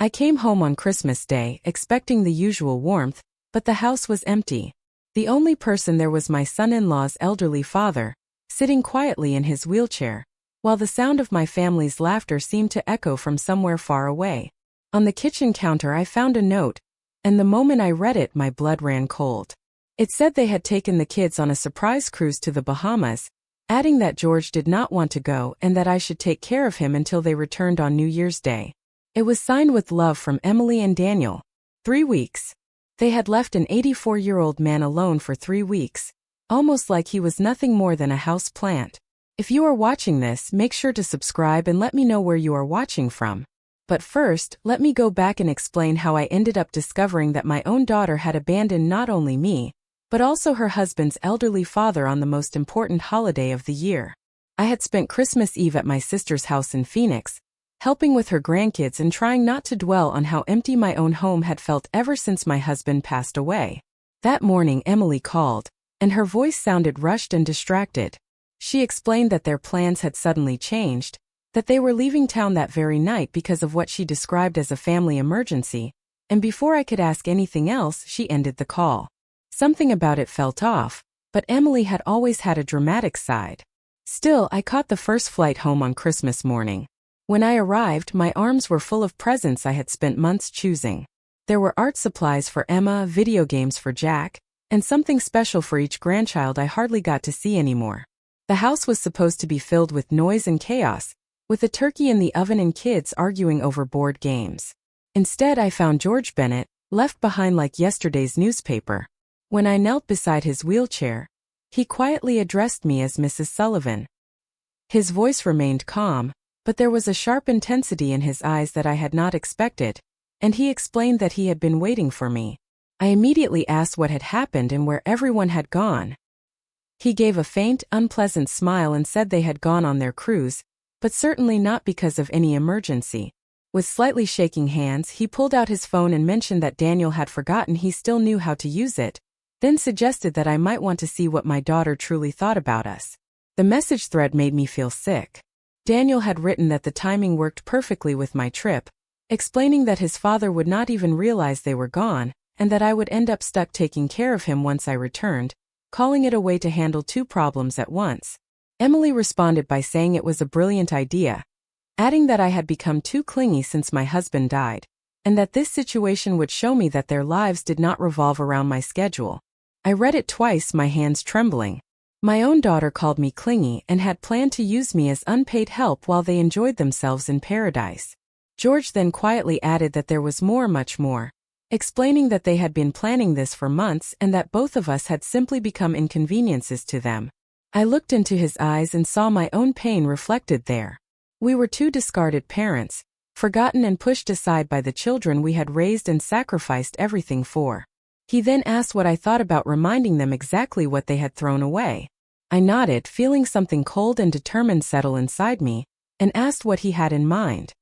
I came home on Christmas Day, expecting the usual warmth, but the house was empty. The only person there was my son-in-law's elderly father, sitting quietly in his wheelchair, while the sound of my family's laughter seemed to echo from somewhere far away. On the kitchen counter I found a note, and the moment I read it my blood ran cold. It said they had taken the kids on a surprise cruise to the Bahamas, adding that George did not want to go and that I should take care of him until they returned on New Year's Day. It was signed with love from Emily and Daniel. 3 weeks. They had left an 84-year-old man alone for 3 weeks, almost like he was nothing more than a house plant. If you are watching this, make sure to subscribe and let me know where you are watching from. But first, let me go back and explain how I ended up discovering that my own daughter had abandoned not only me, but also her husband's elderly father on the most important holiday of the year. I had spent Christmas Eve at my sister's house in Phoenix, helping with her grandkids and trying not to dwell on how empty my own home had felt ever since my husband passed away. That morning Emily called, and her voice sounded rushed and distracted. She explained that their plans had suddenly changed, that they were leaving town that very night because of what she described as a family emergency, and before I could ask anything else, she ended the call. Something about it felt off, but Emily had always had a dramatic side. Still, I caught the first flight home on Christmas morning. When I arrived, my arms were full of presents I had spent months choosing. There were art supplies for Emma, video games for Jack, and something special for each grandchild I hardly got to see anymore. The house was supposed to be filled with noise and chaos, with a turkey in the oven and kids arguing over board games. Instead, I found George Bennett, left behind like yesterday's newspaper. When I knelt beside his wheelchair, he quietly addressed me as Mrs. Sullivan. His voice remained calm, but there was a sharp intensity in his eyes that I had not expected, and he explained that he had been waiting for me. I immediately asked what had happened and where everyone had gone. He gave a faint, unpleasant smile and said they had gone on their cruise, but certainly not because of any emergency. With slightly shaking hands, he pulled out his phone and mentioned that Daniel had forgotten he still knew how to use it, then suggested that I might want to see what my daughter truly thought about us. The message thread made me feel sick. Daniel had written that the timing worked perfectly with my trip, explaining that his father would not even realize they were gone, and that I would end up stuck taking care of him once I returned, calling it a way to handle 2 problems at once. Emily responded by saying it was a brilliant idea, adding that I had become too clingy since my husband died, and that this situation would show me that their lives did not revolve around my schedule. I read it twice, my hands trembling. My own daughter called me clingy and had planned to use me as unpaid help while they enjoyed themselves in paradise. George then quietly added that there was more, much more, explaining that they had been planning this for months and that both of us had simply become inconveniences to them. I looked into his eyes and saw my own pain reflected there. We were 2 discarded parents, forgotten and pushed aside by the children we had raised and sacrificed everything for. He then asked what I thought about reminding them exactly what they had thrown away. I nodded, feeling something cold and determined settle inside me, and asked what he had in mind.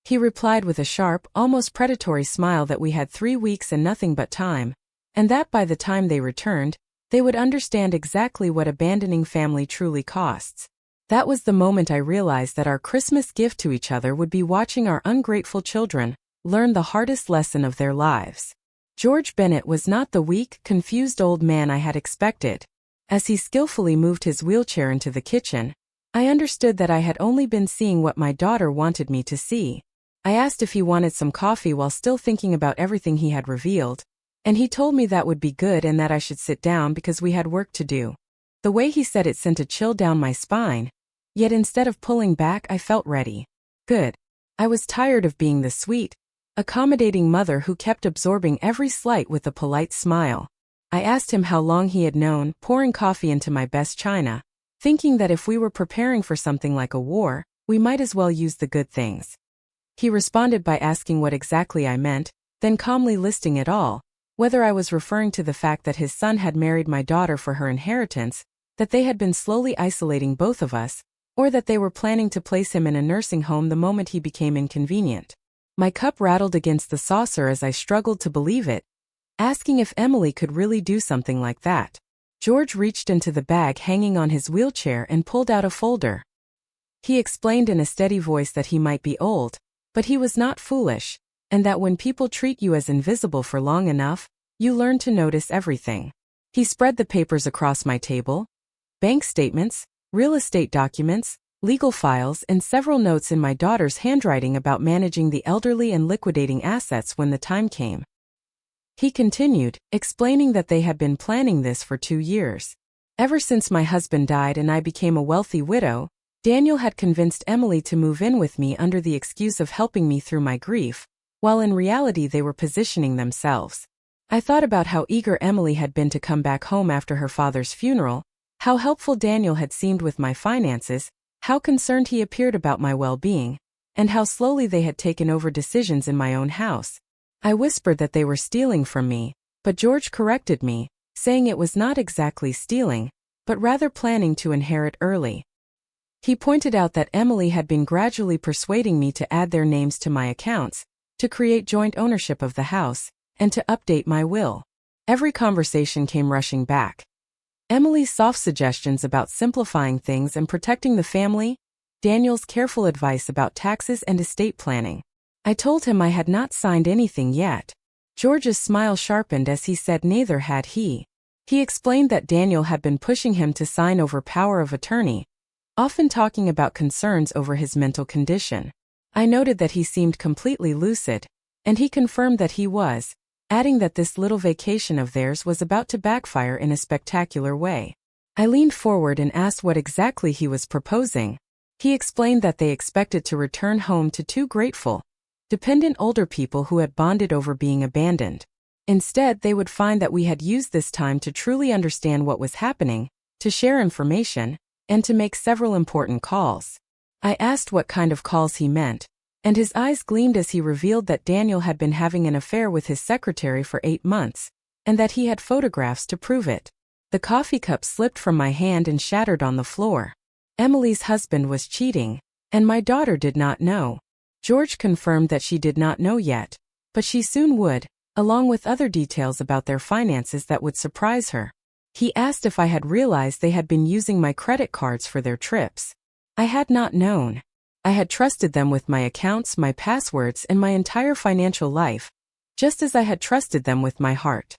He replied with a sharp, almost predatory smile that we had 3 weeks and nothing but time, and that by the time they returned, they would understand exactly what abandoning family truly costs. That was the moment I realized that our Christmas gift to each other would be watching our ungrateful children learn the hardest lesson of their lives. George Bennett was not the weak, confused old man I had expected. As he skillfully moved his wheelchair into the kitchen, I understood that I had only been seeing what my daughter wanted me to see. I asked if he wanted some coffee while still thinking about everything he had revealed, and he told me that would be good and that I should sit down because we had work to do. The way he said it sent a chill down my spine, yet instead of pulling back I felt ready. Good. I was tired of being the sweet, accommodating mother who kept absorbing every slight with a polite smile. I asked him how long he had known, pouring coffee into my best china, thinking that if we were preparing for something like a war, we might as well use the good things. He responded by asking what exactly I meant, then calmly listing it all, whether I was referring to the fact that his son had married my daughter for her inheritance, that they had been slowly isolating both of us, or that they were planning to place him in a nursing home the moment he became inconvenient. My cup rattled against the saucer as I struggled to believe it, asking if Emily could really do something like that. George reached into the bag hanging on his wheelchair and pulled out a folder. He explained in a steady voice that he might be old, but he was not foolish. and that when people treat you as invisible for long enough, you learn to notice everything. He spread the papers across my table: bank statements, real estate documents, legal files, and several notes in my daughter's handwriting about managing the elderly and liquidating assets when the time came. He continued, explaining that they had been planning this for 2 years. Ever since my husband died and I became a wealthy widow, Daniel had convinced Emily to move in with me under the excuse of helping me through my grief, while in reality they were positioning themselves. I thought about how eager Emily had been to come back home after her father's funeral, how helpful Daniel had seemed with my finances, how concerned he appeared about my well-being, and how slowly they had taken over decisions in my own house. I whispered that they were stealing from me, but George corrected me, saying it was not exactly stealing, but rather planning to inherit early. He pointed out that Emily had been gradually persuading me to add their names to my accounts, to create joint ownership of the house, and to update my will. Every conversation came rushing back. Emily's soft suggestions about simplifying things and protecting the family, Daniel's careful advice about taxes and estate planning. I told him I had not signed anything yet. George's smile sharpened as he said neither had he. He explained that Daniel had been pushing him to sign over power of attorney, often talking about concerns over his mental condition. I noted that he seemed completely lucid, and he confirmed that he was, adding that this little vacation of theirs was about to backfire in a spectacular way. I leaned forward and asked what exactly he was proposing. He explained that they expected to return home to 2 grateful, dependent older people who had bonded over being abandoned. Instead, they would find that we had used this time to truly understand what was happening, to share information, and to make several important calls. I asked what kind of calls he meant, and his eyes gleamed as he revealed that Daniel had been having an affair with his secretary for 8 months, and that he had photographs to prove it. The coffee cup slipped from my hand and shattered on the floor. Emily's husband was cheating, and my daughter did not know. George confirmed that she did not know yet, but she soon would, along with other details about their finances that would surprise her. He asked if I had realized they had been using my credit cards for their trips. I had not known. I had trusted them with my accounts, my passwords, and my entire financial life, just as I had trusted them with my heart.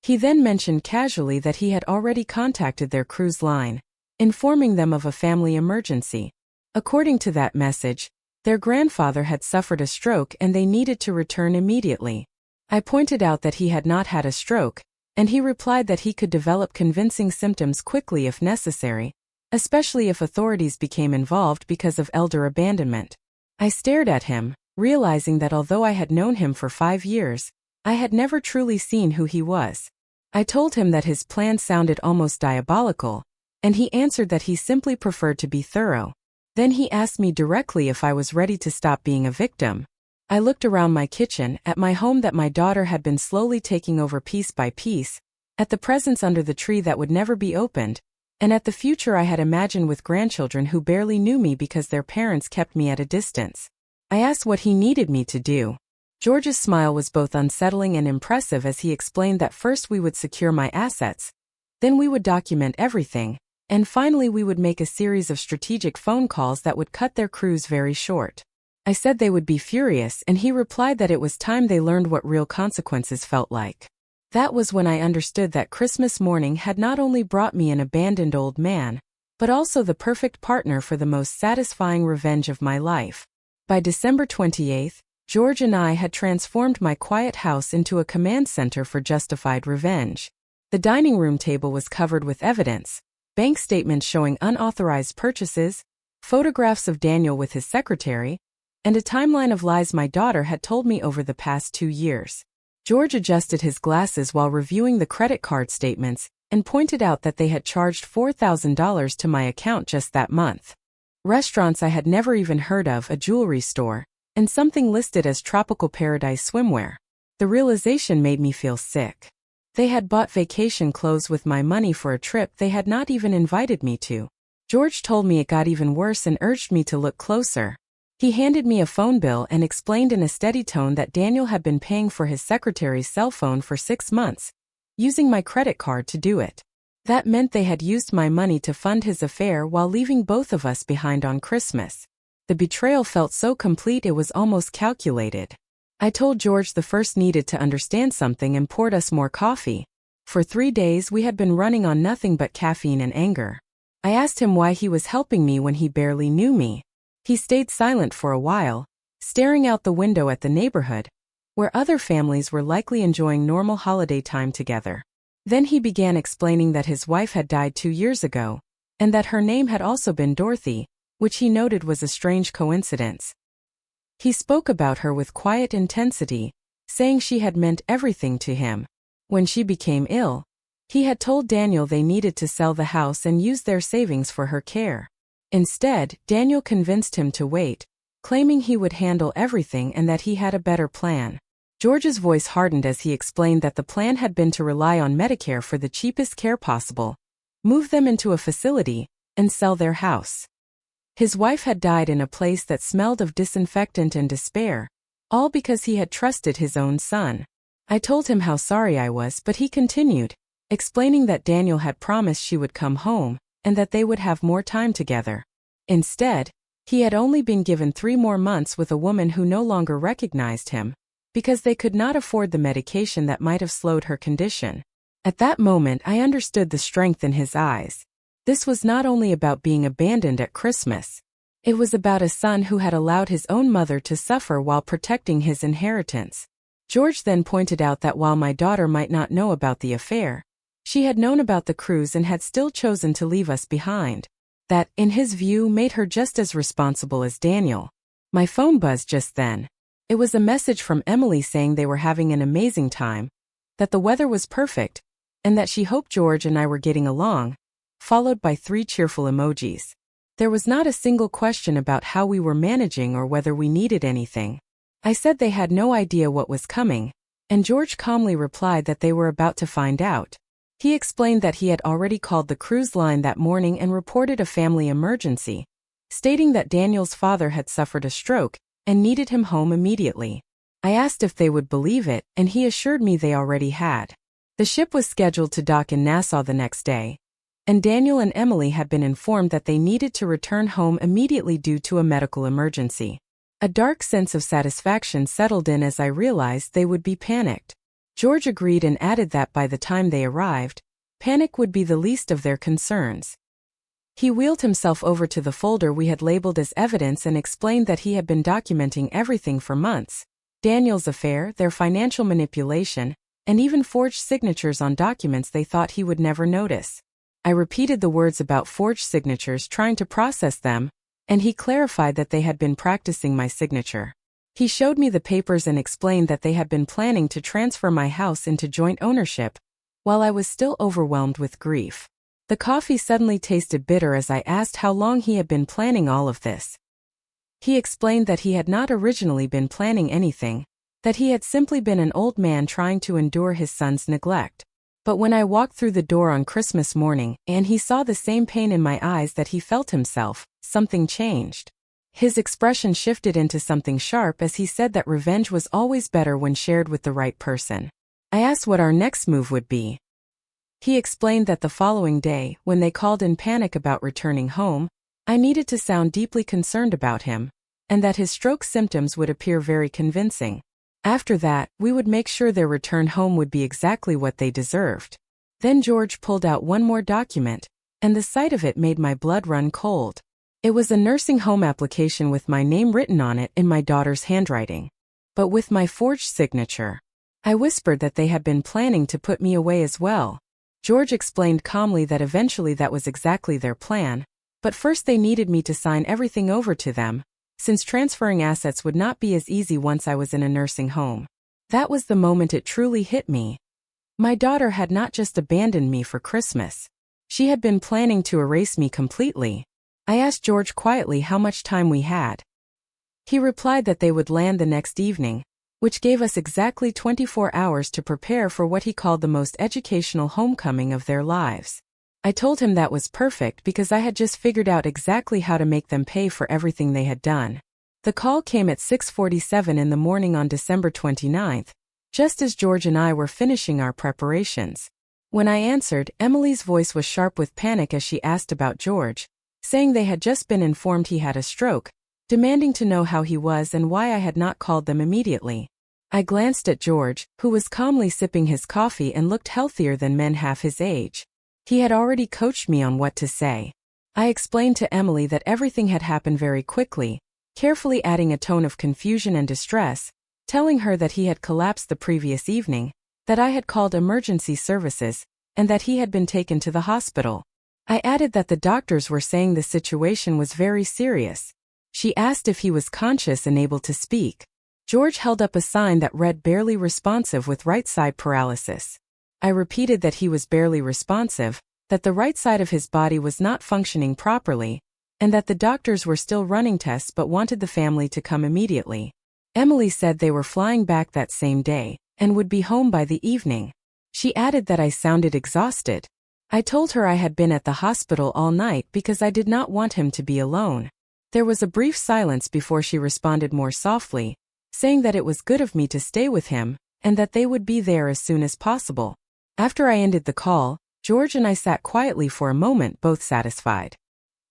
He then mentioned casually that he had already contacted their cruise line, informing them of a family emergency. According to that message, their grandfather had suffered a stroke and they needed to return immediately. I pointed out that he had not had a stroke, and he replied that he could develop convincing symptoms quickly if necessary, especially if authorities became involved because of elder abandonment. I stared at him, realizing that although I had known him for 5 years, I had never truly seen who he was. I told him that his plan sounded almost diabolical, and he answered that he simply preferred to be thorough. Then he asked me directly if I was ready to stop being a victim. I looked around my kitchen, at my home that my daughter had been slowly taking over piece by piece, at the presents under the tree that would never be opened, and at the future I had imagined with grandchildren who barely knew me because their parents kept me at a distance. I asked what he needed me to do. George's smile was both unsettling and impressive as he explained that first we would secure my assets, then we would document everything, and finally we would make a series of strategic phone calls that would cut their cruise very short. I said they would be furious, and he replied that it was time they learned what real consequences felt like. That was when I understood that Christmas morning had not only brought me an abandoned old man, but also the perfect partner for the most satisfying revenge of my life. By December 28th, George and I had transformed my quiet house into a command center for justified revenge. The dining room table was covered with evidence, bank statements showing unauthorized purchases, photographs of Daniel with his secretary, and a timeline of lies my daughter had told me over the past 2 years. George adjusted his glasses while reviewing the credit card statements and pointed out that they had charged $4,000 to my account just that month. Restaurants I had never even heard of, a jewelry store, and something listed as Tropical Paradise swimwear. The realization made me feel sick. They had bought vacation clothes with my money for a trip they had not even invited me to. George told me it got even worse and urged me to look closer. He handed me a phone bill and explained in a steady tone that Daniel had been paying for his secretary's cell phone for 6 months, using my credit card to do it. That meant they had used my money to fund his affair while leaving both of us behind on Christmas. The betrayal felt so complete it was almost calculated. I told George the first needed to understand something and poured us more coffee. For 3 days we had been running on nothing but caffeine and anger. I asked him why he was helping me when he barely knew me. He stayed silent for a while, staring out the window at the neighborhood, where other families were likely enjoying normal holiday time together. Then he began explaining that his wife had died 2 years ago, and that her name had also been Dorothy, which he noted was a strange coincidence. He spoke about her with quiet intensity, saying she had meant everything to him. When she became ill, he had told Daniel they needed to sell the house and use their savings for her care. Instead, Daniel convinced him to wait, claiming he would handle everything and that he had a better plan. George's voice hardened as he explained that the plan had been to rely on Medicare for the cheapest care possible, move them into a facility, and sell their house. His wife had died in a place that smelled of disinfectant and despair, all because he had trusted his own son. I told him how sorry I was, but he continued, explaining that Daniel had promised she would come home, and that they would have more time together. Instead, he had only been given 3 more months with a woman who no longer recognized him, because they could not afford the medication that might have slowed her condition. At that moment I understood the strength in his eyes. This was not only about being abandoned at Christmas. It was about a son who had allowed his own mother to suffer while protecting his inheritance. George then pointed out that while my daughter might not know about the affair, she had known about the cruise and had still chosen to leave us behind. That, in his view, made her just as responsible as Daniel. My phone buzzed just then. It was a message from Emily saying they were having an amazing time, that the weather was perfect, and that she hoped George and I were getting along, followed by 3 cheerful emojis. There was not a single question about how we were managing or whether we needed anything. I said they had no idea what was coming, and George calmly replied that they were about to find out. He explained that he had already called the cruise line that morning and reported a family emergency, stating that Daniel's father had suffered a stroke and needed him home immediately. I asked if they would believe it, and he assured me they already had. The ship was scheduled to dock in Nassau the next day, and Daniel and Emily had been informed that they needed to return home immediately due to a medical emergency. A dark sense of satisfaction settled in as I realized they would be panicked. George agreed and added that by the time they arrived, panic would be the least of their concerns. He wheeled himself over to the folder we had labeled as evidence and explained that he had been documenting everything for months. Daniel's affair, their financial manipulation, and even forged signatures on documents they thought he would never notice. I repeated the words about forged signatures, trying to process them, and he clarified that they had been practicing my signature. He showed me the papers and explained that they had been planning to transfer my house into joint ownership, while I was still overwhelmed with grief. The coffee suddenly tasted bitter as I asked how long he had been planning all of this. He explained that he had not originally been planning anything, that he had simply been an old man trying to endure his son's neglect. But when I walked through the door on Christmas morning and he saw the same pain in my eyes that he felt himself, something changed. His expression shifted into something sharp as he said that revenge was always better when shared with the right person. I asked what our next move would be. He explained that the following day, when they called in panic about returning home, I needed to sound deeply concerned about him, and that his stroke symptoms would appear very convincing. After that, we would make sure their return home would be exactly what they deserved. Then George pulled out one more document, and the sight of it made my blood run cold. It was a nursing home application with my name written on it in my daughter's handwriting, but with my forged signature. I whispered that they had been planning to put me away as well. George explained calmly that eventually that was exactly their plan, but first they needed me to sign everything over to them, since transferring assets would not be as easy once I was in a nursing home. That was the moment it truly hit me. My daughter had not just abandoned me for Christmas. She had been planning to erase me completely. I asked George quietly how much time we had. He replied that they would land the next evening, which gave us exactly 24 hours to prepare for what he called the most educational homecoming of their lives. I told him that was perfect because I had just figured out exactly how to make them pay for everything they had done. The call came at 6:47 in the morning on December 29th, just as George and I were finishing our preparations. When I answered, Emily's voice was sharp with panic as she asked about George, saying they had just been informed he had a stroke, demanding to know how he was and why I had not called them immediately. I glanced at George, who was calmly sipping his coffee and looked healthier than men half his age. He had already coached me on what to say. I explained to Emily that everything had happened very quickly, carefully adding a tone of confusion and distress, telling her that he had collapsed the previous evening, that I had called emergency services, and that he had been taken to the hospital. I added that the doctors were saying the situation was very serious. She asked if he was conscious and able to speak. George held up a sign that read barely responsive with right side paralysis. I repeated that he was barely responsive, that the right side of his body was not functioning properly, and that the doctors were still running tests but wanted the family to come immediately. Emily said they were flying back that same day, and would be home by the evening. She added that I sounded exhausted. I told her I had been at the hospital all night because I did not want him to be alone. There was a brief silence before she responded more softly, saying that it was good of me to stay with him, and that they would be there as soon as possible. After I ended the call, George and I sat quietly for a moment, both satisfied.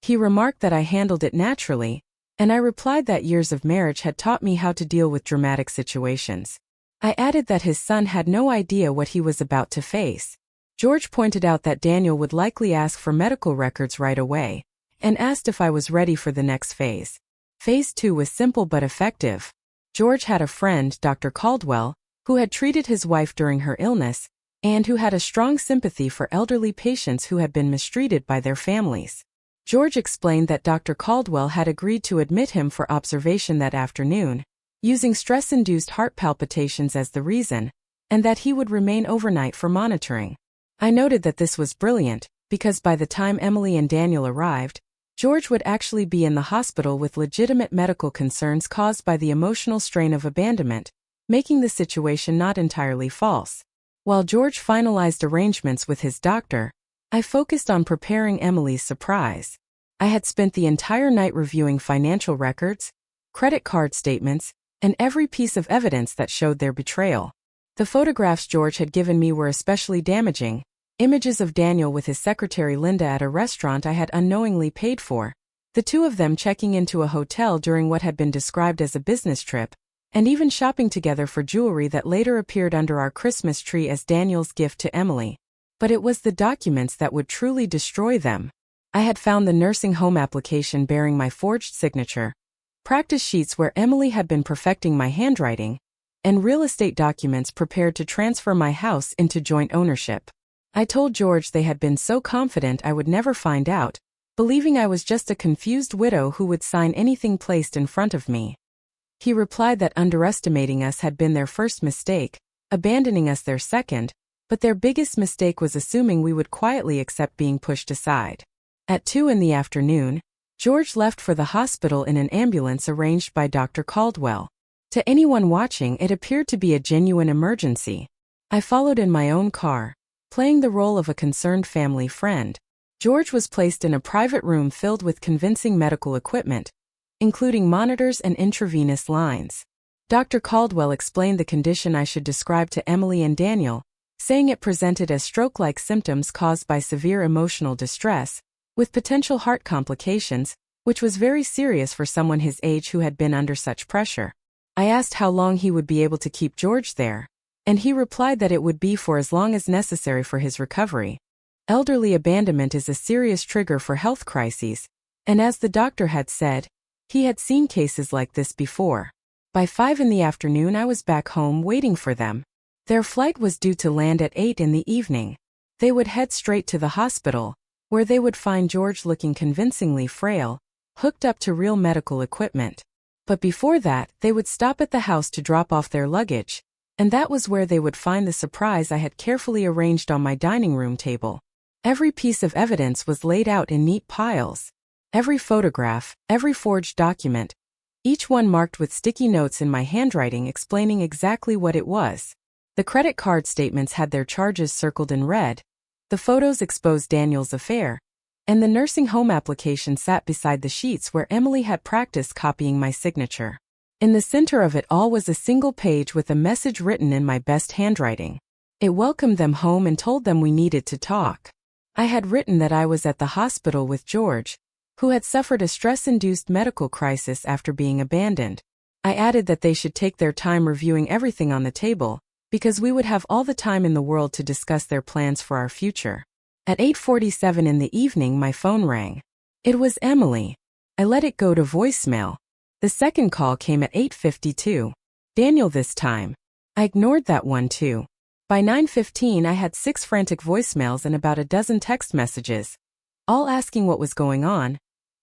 He remarked that I handled it naturally, and I replied that years of marriage had taught me how to deal with dramatic situations. I added that his son had no idea what he was about to face. George pointed out that Daniel would likely ask for medical records right away, and asked if I was ready for the next phase. Phase 2 was simple but effective. George had a friend, Dr. Caldwell, who had treated his wife during her illness, and who had a strong sympathy for elderly patients who had been mistreated by their families. George explained that Dr. Caldwell had agreed to admit him for observation that afternoon, using stress-induced heart palpitations as the reason, and that he would remain overnight for monitoring. I noted that this was brilliant, because by the time Emily and Daniel arrived, George would actually be in the hospital with legitimate medical concerns caused by the emotional strain of abandonment, making the situation not entirely false. While George finalized arrangements with his doctor, I focused on preparing Emily's surprise. I had spent the entire night reviewing financial records, credit card statements, and every piece of evidence that showed their betrayal. The photographs George had given me were especially damaging. Images of Daniel with his secretary Linda at a restaurant I had unknowingly paid for, the two of them checking into a hotel during what had been described as a business trip, and even shopping together for jewelry that later appeared under our Christmas tree as Daniel's gift to Emily. But it was the documents that would truly destroy them. I had found the nursing home application bearing my forged signature, practice sheets where Emily had been perfecting my handwriting, and real estate documents prepared to transfer my house into joint ownership. I told George they had been so confident I would never find out, believing I was just a confused widow who would sign anything placed in front of me. He replied that underestimating us had been their first mistake, abandoning us their second, but their biggest mistake was assuming we would quietly accept being pushed aside. At 2 in the afternoon, George left for the hospital in an ambulance arranged by Dr. Caldwell. To anyone watching, it appeared to be a genuine emergency. I followed in my own car, playing the role of a concerned family friend. George was placed in a private room filled with convincing medical equipment, including monitors and intravenous lines. Dr. Caldwell explained the condition I should describe to Emily and Daniel, saying it presented as stroke-like symptoms caused by severe emotional distress, with potential heart complications, which was very serious for someone his age who had been under such pressure. I asked how long he would be able to keep George there, and he replied that it would be for as long as necessary for his recovery. Elderly abandonment is a serious trigger for health crises, and as the doctor had said, he had seen cases like this before. By 5 in the afternoon I was back home waiting for them. Their flight was due to land at 8 in the evening. They would head straight to the hospital, where they would find George looking convincingly frail, hooked up to real medical equipment. But before that, they would stop at the house to drop off their luggage, and that was where they would find the surprise I had carefully arranged on my dining room table. Every piece of evidence was laid out in neat piles. Every photograph, every forged document, each one marked with sticky notes in my handwriting explaining exactly what it was. The credit card statements had their charges circled in red, the photos exposed Daniel's affair, and the nursing home application sat beside the sheets where Emily had practiced copying my signature. In the center of it all was a single page with a message written in my best handwriting. It welcomed them home and told them we needed to talk. I had written that I was at the hospital with George, who had suffered a stress-induced medical crisis after being abandoned. I added that they should take their time reviewing everything on the table, because we would have all the time in the world to discuss their plans for our future. At 8:47 in the evening, my phone rang. It was Emily. I let it go to voicemail. The second call came at 8:52. Daniel this time. I ignored that one too. By 9:15 I had 6 frantic voicemails and about a dozen text messages, all asking what was going on,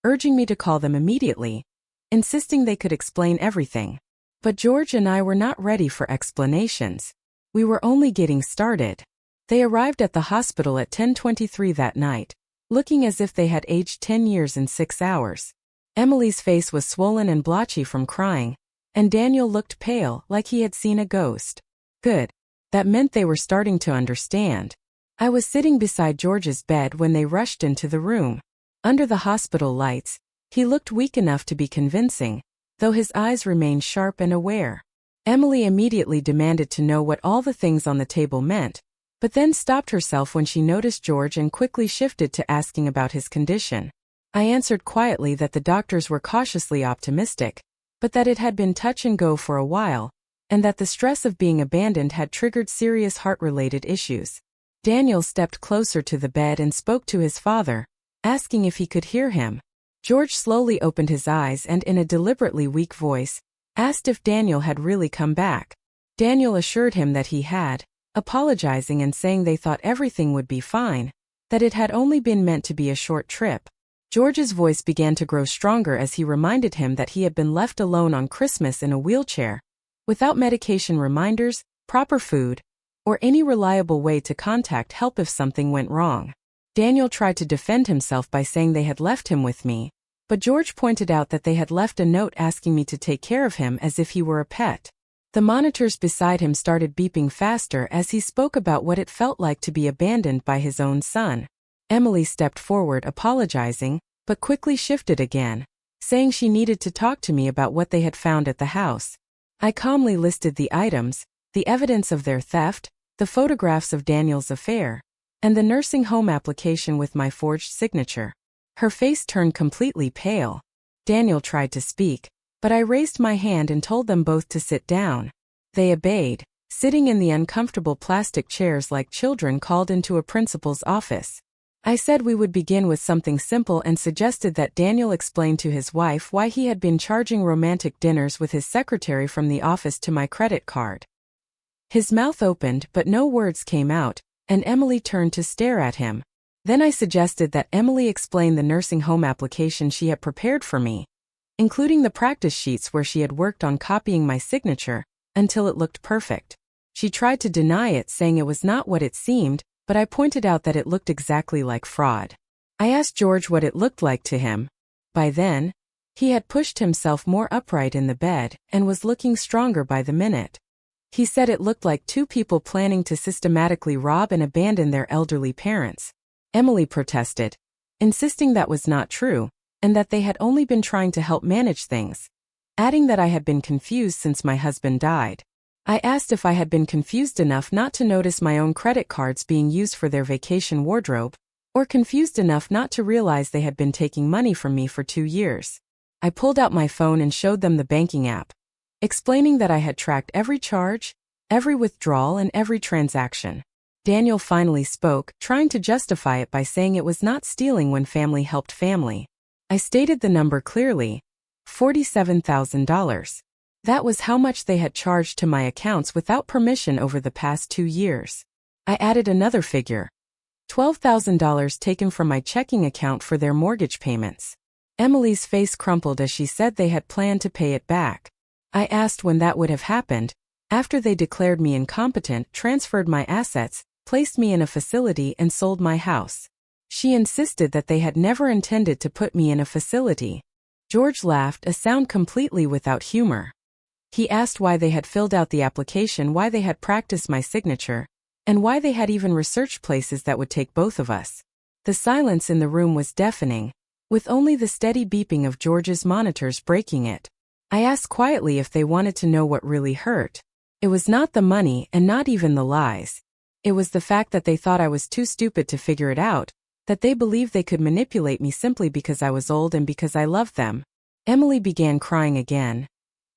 urging me to call them immediately, insisting they could explain everything. But George and I were not ready for explanations. We were only getting started. They arrived at the hospital at 10:23 that night, looking as if they had aged 10 years in 6 hours. Emily's face was swollen and blotchy from crying, and Daniel looked pale, like he had seen a ghost. Good. That meant they were starting to understand. I was sitting beside George's bed when they rushed into the room. Under the hospital lights, he looked weak enough to be convincing, though his eyes remained sharp and aware. Emily immediately demanded to know what all the things on the table meant, but then stopped herself when she noticed George and quickly shifted to asking about his condition. I answered quietly that the doctors were cautiously optimistic, but that it had been touch and go for a while, and that the stress of being abandoned had triggered serious heart-related issues. Daniel stepped closer to the bed and spoke to his father, asking if he could hear him. George slowly opened his eyes and in a deliberately weak voice, asked if Daniel had really come back. Daniel assured him that he had, apologizing and saying they thought everything would be fine, that it had only been meant to be a short trip. George's voice began to grow stronger as he reminded him that he had been left alone on Christmas in a wheelchair, without medication reminders, proper food, or any reliable way to contact help if something went wrong. Daniel tried to defend himself by saying they had left him with me, but George pointed out that they had left a note asking me to take care of him as if he were a pet. The monitors beside him started beeping faster as he spoke about what it felt like to be abandoned by his own son. Emily stepped forward apologizing, but quickly shifted again, saying she needed to talk to me about what they had found at the house. I calmly listed the items, the evidence of their theft, the photographs of Daniel's affair, and the nursing home application with my forged signature. Her face turned completely pale. Daniel tried to speak, but I raised my hand and told them both to sit down. They obeyed, sitting in the uncomfortable plastic chairs like children called into a principal's office. I said we would begin with something simple and suggested that Daniel explain to his wife why he had been charging romantic dinners with his secretary from the office to my credit card. His mouth opened but no words came out, and Emily turned to stare at him. Then I suggested that Emily explain the nursing home application she had prepared for me, including the practice sheets where she had worked on copying my signature, until it looked perfect. She tried to deny it, saying it was not what it seemed, but I pointed out that it looked exactly like fraud. I asked George what it looked like to him. By then, he had pushed himself more upright in the bed and was looking stronger by the minute. He said it looked like 2 people planning to systematically rob and abandon their elderly parents. Emily protested, insisting that was not true, and that they had only been trying to help manage things, adding that I had been confused since my husband died. I asked if I had been confused enough not to notice my own credit cards being used for their vacation wardrobe, or confused enough not to realize they had been taking money from me for 2 years. I pulled out my phone and showed them the banking app, explaining that I had tracked every charge, every withdrawal and every transaction. Daniel finally spoke, trying to justify it by saying it was not stealing when family helped family. I stated the number clearly, $47,000. That was how much they had charged to my accounts without permission over the past 2 years. I added another figure, $12,000 taken from my checking account for their mortgage payments. Emily's face crumpled as she said they had planned to pay it back. I asked when that would have happened, after they declared me incompetent, transferred my assets, placed me in a facility and sold my house. She insisted that they had never intended to put me in a facility. George laughed, a sound completely without humor. He asked why they had filled out the application, why they had practiced my signature, and why they had even researched places that would take both of us. The silence in the room was deafening, with only the steady beeping of George's monitors breaking it. I asked quietly if they wanted to know what really hurt. It was not the money and not even the lies. It was the fact that they thought I was too stupid to figure it out, that they believed they could manipulate me simply because I was old and because I loved them. Emily began crying again.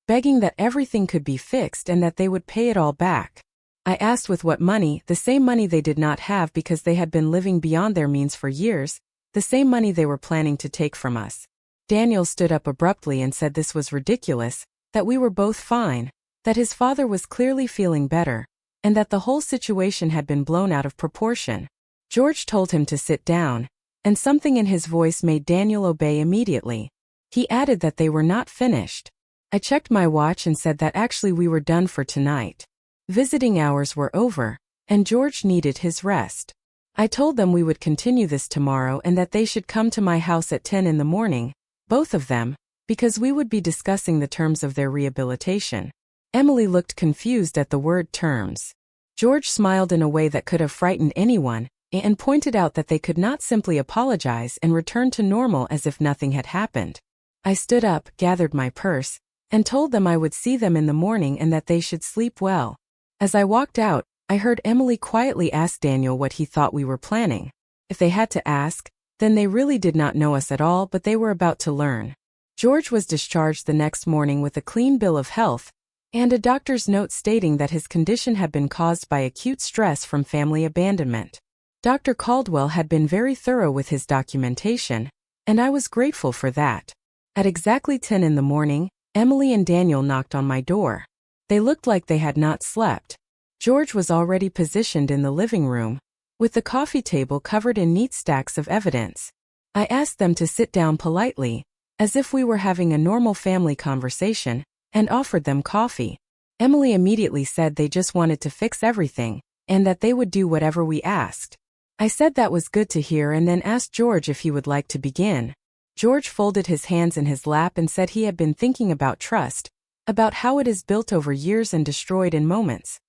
begging that everything could be fixed and that they would pay it all back. I asked with what money, the same money they did not have because they had been living beyond their means for years, the same money they were planning to take from us. Daniel stood up abruptly and said this was ridiculous, that we were both fine, that his father was clearly feeling better, and that the whole situation had been blown out of proportion. George told him to sit down, and something in his voice made Daniel obey immediately. He added that they were not finished. I checked my watch and said that actually we were done for tonight. Visiting hours were over, and George needed his rest. I told them we would continue this tomorrow and that they should come to my house at 10 in the morning, both of them, because we would be discussing the terms of their rehabilitation. Emily looked confused at the word terms. George smiled in a way that could have frightened anyone, and pointed out that they could not simply apologize and return to normal as if nothing had happened. I stood up, gathered my purse, and told them I would see them in the morning and that they should sleep well. As I walked out, I heard Emily quietly ask Daniel what he thought we were planning. If they had to ask, then they really did not know us at all, but they were about to learn. George was discharged the next morning with a clean bill of health, and a doctor's note stating that his condition had been caused by acute stress from family abandonment. Dr. Caldwell had been very thorough with his documentation, and I was grateful for that. At exactly 10 in the morning, Emily and Daniel knocked on my door. They looked like they had not slept. George was already positioned in the living room, with the coffee table covered in neat stacks of evidence. I asked them to sit down politely, as if we were having a normal family conversation, and offered them coffee. Emily immediately said they just wanted to fix everything, and that they would do whatever we asked. I said that was good to hear and then asked George if he would like to begin. George folded his hands in his lap and said he had been thinking about trust, about how it is built over years and destroyed in moments.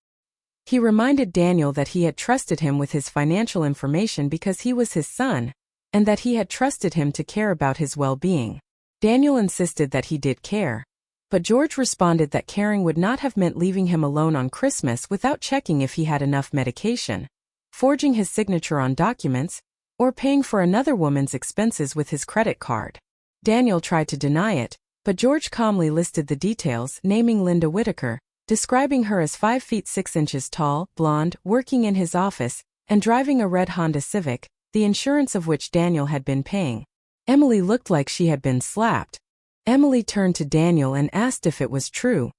He reminded Daniel that he had trusted him with his financial information because he was his son, and that he had trusted him to care about his well-being. Daniel insisted that he did care, but George responded that caring would not have meant leaving him alone on Christmas without checking if he had enough medication, forging his signature on documents, or paying for another woman's expenses with his credit card. Daniel tried to deny it, but George calmly listed the details, naming Linda Whitaker, describing her as 5 feet 6 inches tall, blonde, working in his office, and driving a red Honda Civic, the insurance of which Daniel had been paying. Emily looked like she had been slapped. Emily turned to Daniel and asked if it was true.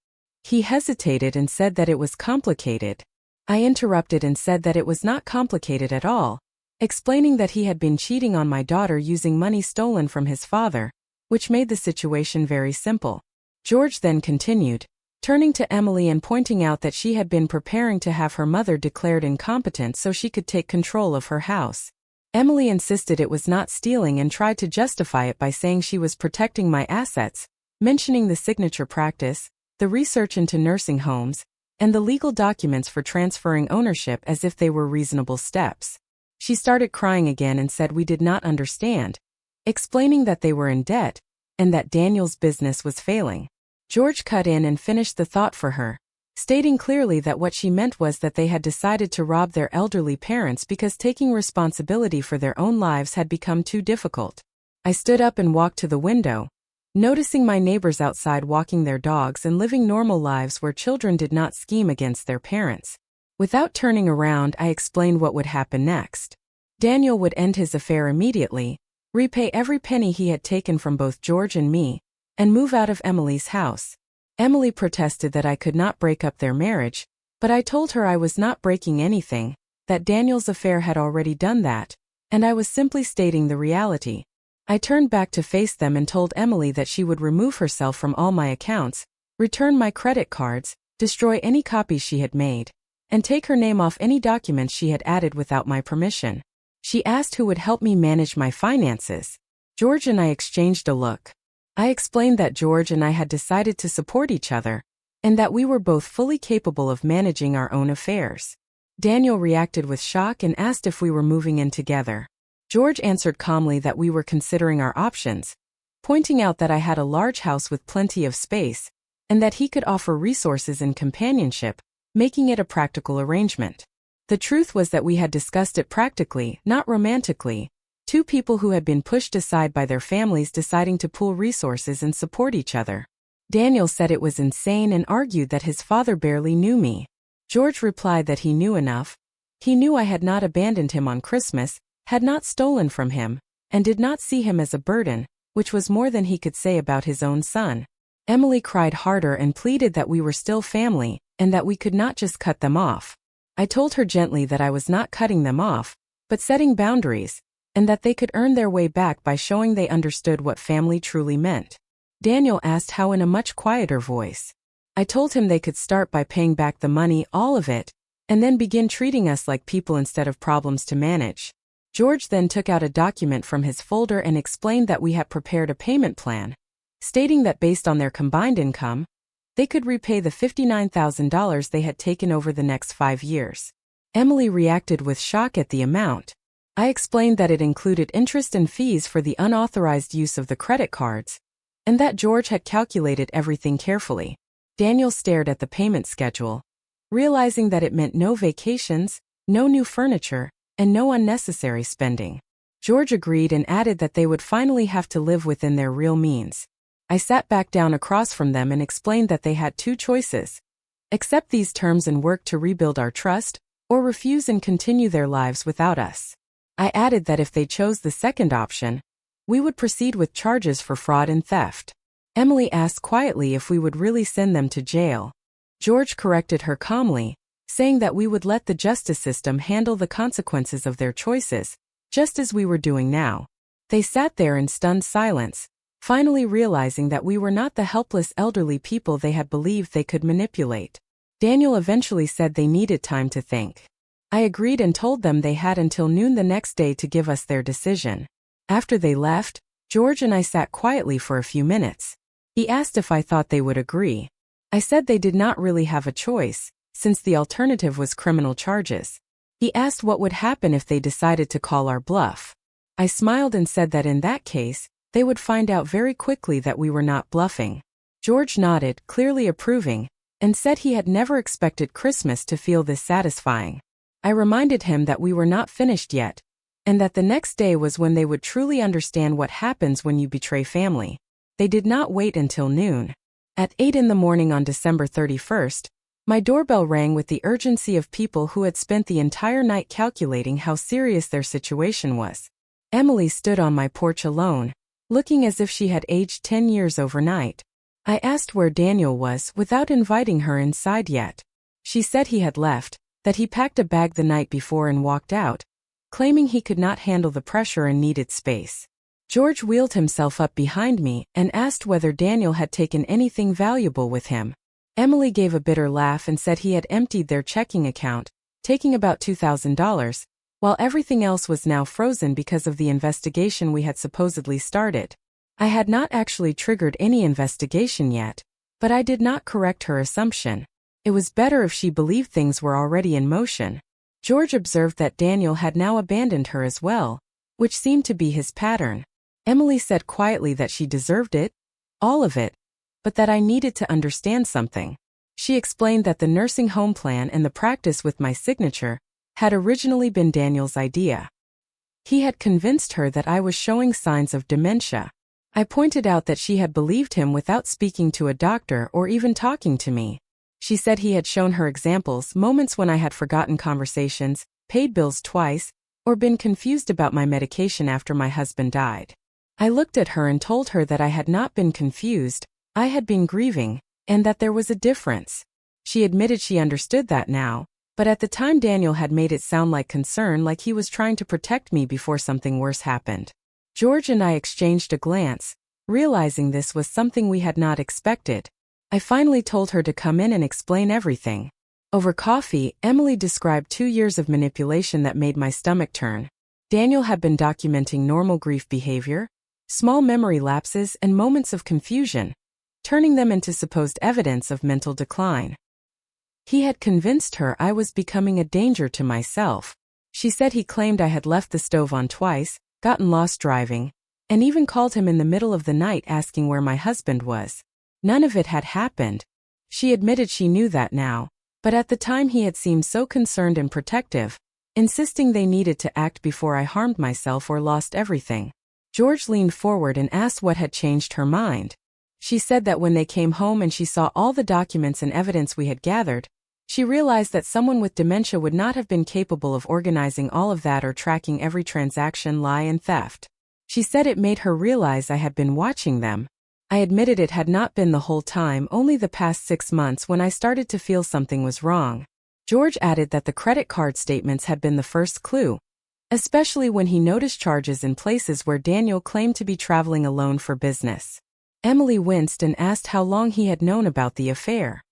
He hesitated and said that it was complicated. I interrupted and said that it was not complicated at all, explaining that he had been cheating on my daughter using money stolen from his father, which made the situation very simple. George then continued, turning to Emily and pointing out that she had been preparing to have her mother declared incompetent so she could take control of her house. Emily insisted it was not stealing and tried to justify it by saying she was protecting my assets, mentioning the signature practice, the research into nursing homes, and the legal documents for transferring ownership as if they were reasonable steps. She started crying again and said we did not understand, explaining that they were in debt, and that Daniel's business was failing. George cut in and finished the thought for her, stating clearly that what she meant was that they had decided to rob their elderly parents because taking responsibility for their own lives had become too difficult. I stood up and walked to the window, noticing my neighbors outside walking their dogs and living normal lives where children did not scheme against their parents. Without turning around, I explained what would happen next. Daniel would end his affair immediately, repay every penny he had taken from both George and me, and move out of Emily's house. Emily protested that I could not break up their marriage, but I told her I was not breaking anything, that Daniel's affair had already done that, and I was simply stating the reality. I turned back to face them and told Emily that she would remove herself from all my accounts, return my credit cards, destroy any copies she had made, and take her name off any documents she had added without my permission. She asked who would help me manage my finances. George and I exchanged a look. I explained that George and I had decided to support each other, and that we were both fully capable of managing our own affairs. Daniel reacted with shock and asked if we were moving in together. George answered calmly that we were considering our options, pointing out that I had a large house with plenty of space, and that he could offer resources and companionship, making it a practical arrangement. The truth was that we had discussed it practically, not romantically, two people who had been pushed aside by their families deciding to pool resources and support each other. Daniel said it was insane and argued that his father barely knew me. George replied that he knew enough. He knew I had not abandoned him on Christmas, had not stolen from him, and did not see him as a burden, which was more than he could say about his own son. Emily cried harder and pleaded that we were still family, and that we could not just cut them off. I told her gently that I was not cutting them off, but setting boundaries, and that they could earn their way back by showing they understood what family truly meant. Daniel asked how in a much quieter voice. I told him they could start by paying back the money, all of it, and then begin treating us like people instead of problems to manage. George then took out a document from his folder and explained that we had prepared a payment plan, stating that based on their combined income, they could repay the $59,000 they had taken over the next 5 years. Emily reacted with shock at the amount. I explained that it included interest and fees for the unauthorized use of the credit cards, and that George had calculated everything carefully. Daniel stared at the payment schedule, realizing that it meant no vacations, no new furniture, and no unnecessary spending. George agreed and added that they would finally have to live within their real means. I sat back down across from them and explained that they had 2 choices: accept these terms and work to rebuild our trust, or refuse and continue their lives without us. I added that if they chose the second option, we would proceed with charges for fraud and theft. Emily asked quietly if we would really send them to jail. George corrected her calmly, saying that we would let the justice system handle the consequences of their choices, just as we were doing now. They sat there in stunned silence, finally realizing that we were not the helpless elderly people they had believed they could manipulate. Daniel eventually said they needed time to think. I agreed and told them they had until noon the next day to give us their decision. After they left, George and I sat quietly for a few minutes. He asked if I thought they would agree. I said they did not really have a choice, since the alternative was criminal charges. He asked what would happen if they decided to call our bluff. I smiled and said that in that case, they would find out very quickly that we were not bluffing. George nodded, clearly approving, and said he had never expected Christmas to feel this satisfying. I reminded him that we were not finished yet, and that the next day was when they would truly understand what happens when you betray family. They did not wait until noon. At 8 in the morning on December 31st, my doorbell rang with the urgency of people who had spent the entire night calculating how serious their situation was. Emily stood on my porch alone, looking as if she had aged 10 years overnight. I asked where Daniel was without inviting her inside yet. She said he had left, that he packed a bag the night before and walked out, claiming he could not handle the pressure and needed space. George wheeled himself up behind me and asked whether Daniel had taken anything valuable with him. Emily gave a bitter laugh and said he had emptied their checking account, taking about $2,000, while everything else was now frozen because of the investigation we had supposedly started. I had not actually triggered any investigation yet, but I did not correct her assumption. It was better if she believed things were already in motion. George observed that Daniel had now abandoned her as well, which seemed to be his pattern. Emily said quietly that she deserved it, all of it, but that I needed to understand something. She explained that the nursing home plan and the practice with my signature had originally been Daniel's idea. He had convinced her that I was showing signs of dementia. I pointed out that she had believed him without speaking to a doctor or even talking to me. She said he had shown her examples, moments when I had forgotten conversations, paid bills twice, or been confused about my medication after my husband died. I looked at her and told her that I had not been confused, I had been grieving, and that there was a difference. She admitted she understood that now, but at the time Daniel had made it sound like concern, like he was trying to protect me before something worse happened. George and I exchanged a glance, realizing this was something we had not expected. I finally told her to come in and explain everything. Over coffee, Emily described 2 years of manipulation that made my stomach turn. Daniel had been documenting normal grief behavior, small memory lapses and moments of confusion, turning them into supposed evidence of mental decline. He had convinced her I was becoming a danger to myself. She said he claimed I had left the stove on twice, gotten lost driving, and even called him in the middle of the night asking where my husband was. None of it had happened. She admitted she knew that now, but at the time he had seemed so concerned and protective, insisting they needed to act before I harmed myself or lost everything. George leaned forward and asked what had changed her mind. She said that when they came home and she saw all the documents and evidence we had gathered, she realized that someone with dementia would not have been capable of organizing all of that or tracking every transaction, lie, and theft. She said it made her realize I had been watching them. I admitted it had not been the whole time, only the past 6 months when I started to feel something was wrong. George added that the credit card statements had been the first clue, especially when he noticed charges in places where Daniel claimed to be traveling alone for business. Emily winced and asked how long he had known about the affair.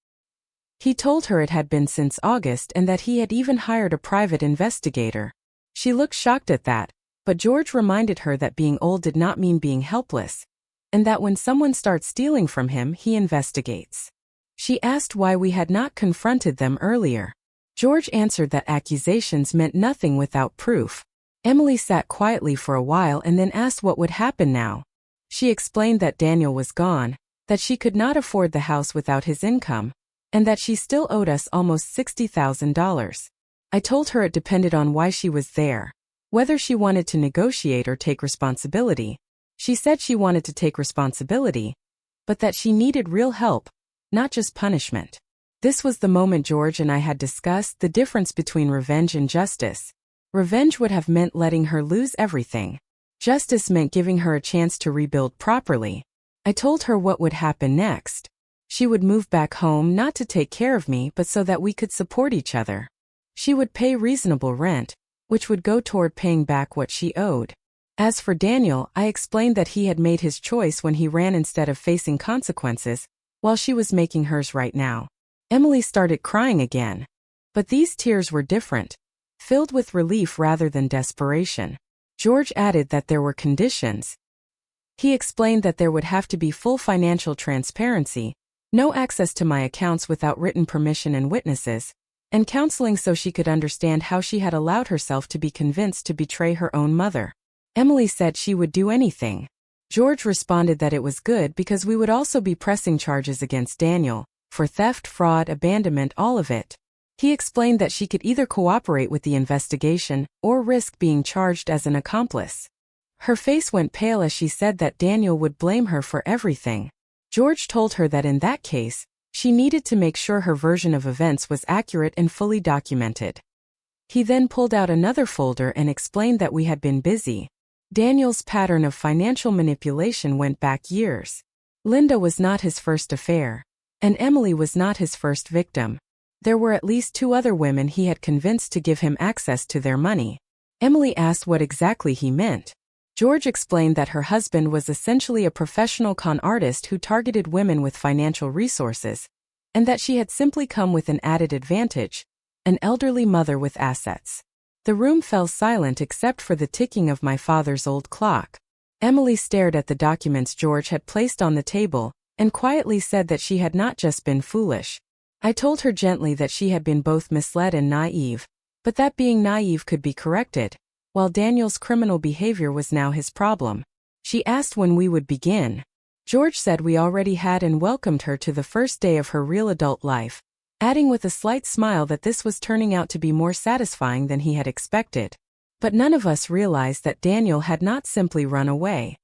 He told her it had been since August and that he had even hired a private investigator. She looked shocked at that, but George reminded her that being old did not mean being helpless, and that when someone starts stealing from him, he investigates. She asked why we had not confronted them earlier. George answered that accusations meant nothing without proof. Emily sat quietly for a while and then asked what would happen now. She explained that Daniel was gone, that she could not afford the house without his income, and that she still owed us almost $60,000. I told her it depended on why she was there, whether she wanted to negotiate or take responsibility. She said she wanted to take responsibility, but that she needed real help, not just punishment. This was the moment George and I had discussed the difference between revenge and justice. Revenge would have meant letting her lose everything. Justice meant giving her a chance to rebuild properly. I told her what would happen next. She would move back home not to take care of me but so that we could support each other. She would pay reasonable rent, which would go toward paying back what she owed. As for Daniel, I explained that he had made his choice when he ran instead of facing consequences, while she was making hers right now. Emily started crying again. But these tears were different, filled with relief rather than desperation. George added that there were conditions. He explained that there would have to be full financial transparency, no access to my accounts without written permission and witnesses, and counseling so she could understand how she had allowed herself to be convinced to betray her own mother. Emily said she would do anything. George responded that it was good because we would also be pressing charges against Daniel, for theft, fraud, abandonment, all of it. He explained that she could either cooperate with the investigation or risk being charged as an accomplice. Her face went pale as she said that Daniel would blame her for everything. George told her that in that case, she needed to make sure her version of events was accurate and fully documented. He then pulled out another folder and explained that we had been busy. Daniel's pattern of financial manipulation went back years. Linda was not his first affair, and Emily was not his first victim. There were at least 2 other women he had convinced to give him access to their money. Emily asked what exactly he meant. George explained that her husband was essentially a professional con artist who targeted women with financial resources, and that she had simply come with an added advantage, an elderly mother with assets. The room fell silent except for the ticking of my father's old clock. Emily stared at the documents George had placed on the table, and quietly said that she had not just been foolish. I told her gently that she had been both misled and naive, but that being naive could be corrected, while Daniel's criminal behavior was now his problem. She asked when we would begin. George said we already had and welcomed her to the first day of her real adult life, adding with a slight smile that this was turning out to be more satisfying than he had expected. But none of us realized that Daniel had not simply run away.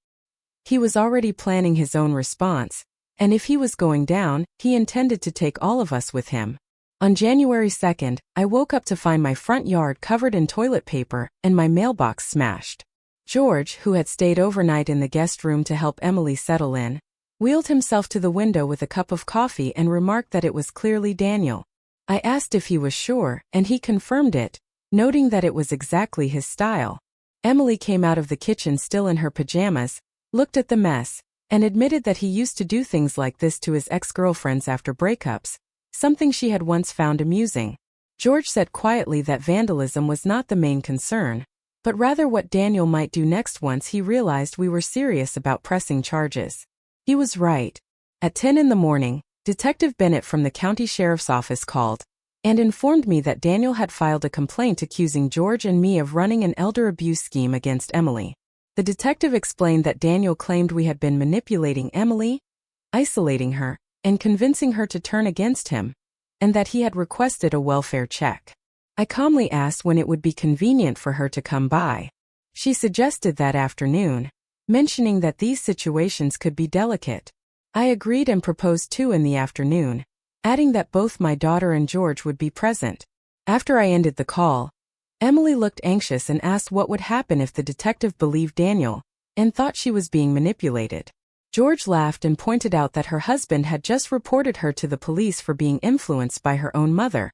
He was already planning his own response, and if he was going down, he intended to take all of us with him. On January 2nd, I woke up to find my front yard covered in toilet paper and my mailbox smashed. George, who had stayed overnight in the guest room to help Emily settle in, wheeled himself to the window with a cup of coffee and remarked that it was clearly Daniel. I asked if he was sure, and he confirmed it, noting that it was exactly his style. Emily came out of the kitchen still in her pajamas, looked at the mess, and admitted that he used to do things like this to his ex-girlfriends after breakups, something she had once found amusing. George said quietly that vandalism was not the main concern, but rather what Daniel might do next once he realized we were serious about pressing charges. He was right. At 10 in the morning, Detective Bennett from the county sheriff's office called and informed me that Daniel had filed a complaint accusing George and me of running an elder abuse scheme against Emily. The detective explained that Daniel claimed we had been manipulating Emily, isolating her, and convincing her to turn against him, and that he had requested a welfare check. I calmly asked when it would be convenient for her to come by. She suggested that afternoon, mentioning that these situations could be delicate. I agreed and proposed 2 in the afternoon, adding that both my daughter and George would be present. After I ended the call, Emily looked anxious and asked what would happen if the detective believed Daniel and thought she was being manipulated. George laughed and pointed out that her husband had just reported her to the police for being influenced by her own mother,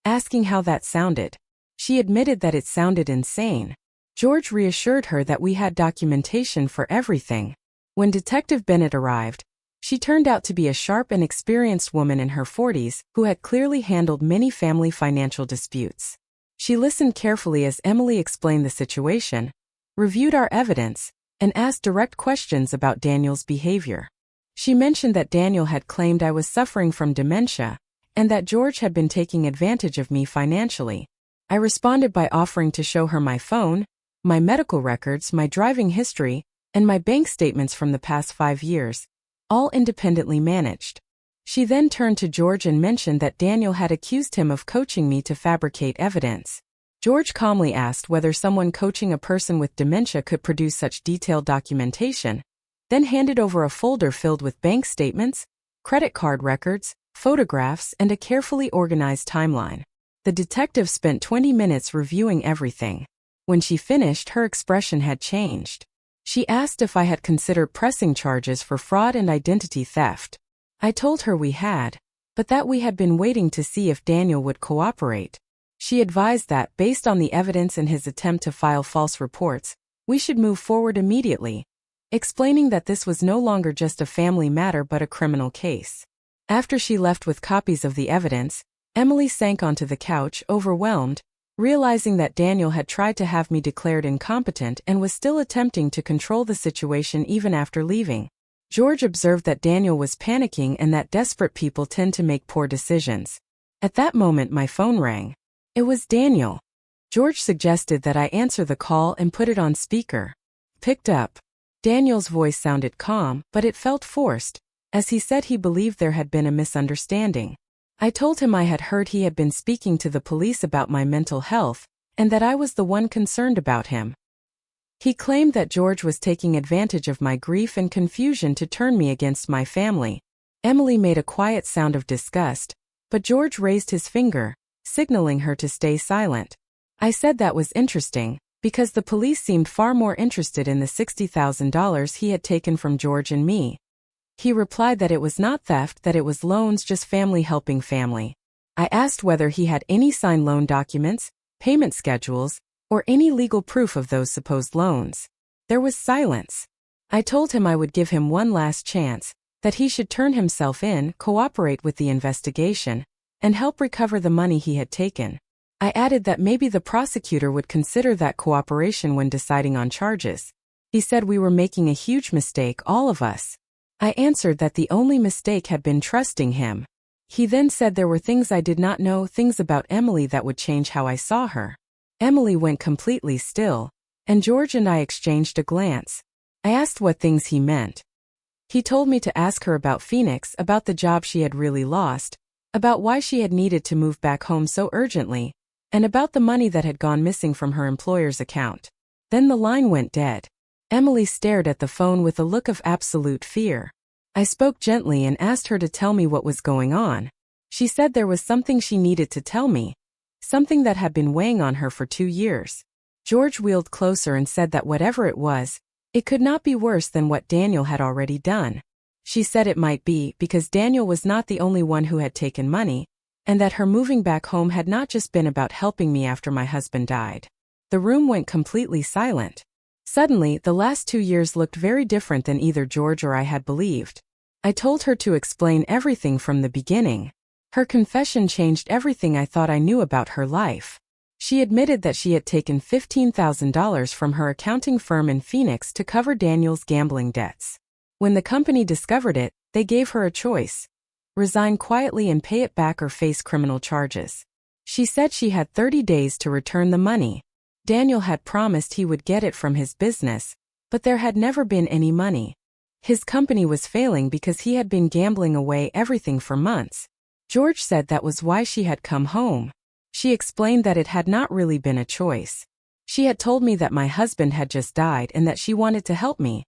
asking how that sounded. She admitted that it sounded insane. George reassured her that we had documentation for everything. When Detective Bennett arrived, she turned out to be a sharp and experienced woman in her 40s who had clearly handled many family financial disputes. She listened carefully as Emily explained the situation, reviewed our evidence, and asked direct questions about Daniel's behavior. She mentioned that Daniel had claimed I was suffering from dementia, and that George had been taking advantage of me financially. I responded by offering to show her my phone, my medical records, my driving history, and my bank statements from the past 5 years, all independently managed. She then turned to George and mentioned that Daniel had accused him of coaching me to fabricate evidence. George calmly asked whether someone coaching a person with dementia could produce such detailed documentation, then handed over a folder filled with bank statements, credit card records, photographs, and a carefully organized timeline. The detective spent 20 minutes reviewing everything. When she finished, her expression had changed. She asked if I had considered pressing charges for fraud and identity theft. I told her we had, but that we had been waiting to see if Daniel would cooperate. She advised that, based on the evidence and his attempt to file false reports, we should move forward immediately, explaining that this was no longer just a family matter but a criminal case. After she left with copies of the evidence, Emily sank onto the couch, overwhelmed, realizing that Daniel had tried to have me declared incompetent and was still attempting to control the situation even after leaving. George observed that Daniel was panicking and that desperate people tend to make poor decisions. At that moment my phone rang. It was Daniel. George suggested that I answer the call and put it on speaker. Picked up. Daniel's voice sounded calm, but it felt forced, as he said he believed there had been a misunderstanding. I told him I had heard he had been speaking to the police about my mental health, and that I was the one concerned about him. He claimed that George was taking advantage of my grief and confusion to turn me against my family. Emily made a quiet sound of disgust, but George raised his finger, signaling her to stay silent. I said that was interesting, because the police seemed far more interested in the $60,000 he had taken from George and me. He replied that it was not theft, that it was loans, just family helping family. I asked whether he had any signed loan documents, payment schedules, or any legal proof of those supposed loans. There was silence. I told him I would give him one last chance, that he should turn himself in, cooperate with the investigation, and help recover the money he had taken. I added that maybe the prosecutor would consider that cooperation when deciding on charges. He said we were making a huge mistake, all of us. I answered that the only mistake had been trusting him. He then said there were things I did not know, things about Emily that would change how I saw her. Emily went completely still, and George and I exchanged a glance. I asked what things he meant. He told me to ask her about Phoenix, about the job she had really lost, about why she had needed to move back home so urgently, and about the money that had gone missing from her employer's account. Then the line went dead. Emily stared at the phone with a look of absolute fear. I spoke gently and asked her to tell me what was going on. She said there was something she needed to tell me, something that had been weighing on her for 2 years. George wheeled closer and said that whatever it was, it could not be worse than what Daniel had already done. She said it might be because Daniel was not the only one who had taken money, and that her moving back home had not just been about helping me after my husband died. The room went completely silent. Suddenly, the last 2 years looked very different than either George or I had believed. I told her to explain everything from the beginning. Her confession changed everything I thought I knew about her life. She admitted that she had taken $15,000 from her accounting firm in Phoenix to cover Daniel's gambling debts. When the company discovered it, they gave her a choice: resign quietly and pay it back or face criminal charges. She said she had 30 days to return the money. Daniel had promised he would get it from his business, but there had never been any money. His company was failing because he had been gambling away everything for months. George said that was why she had come home. She explained that it had not really been a choice. She had told me that my husband had just died and that she wanted to help me.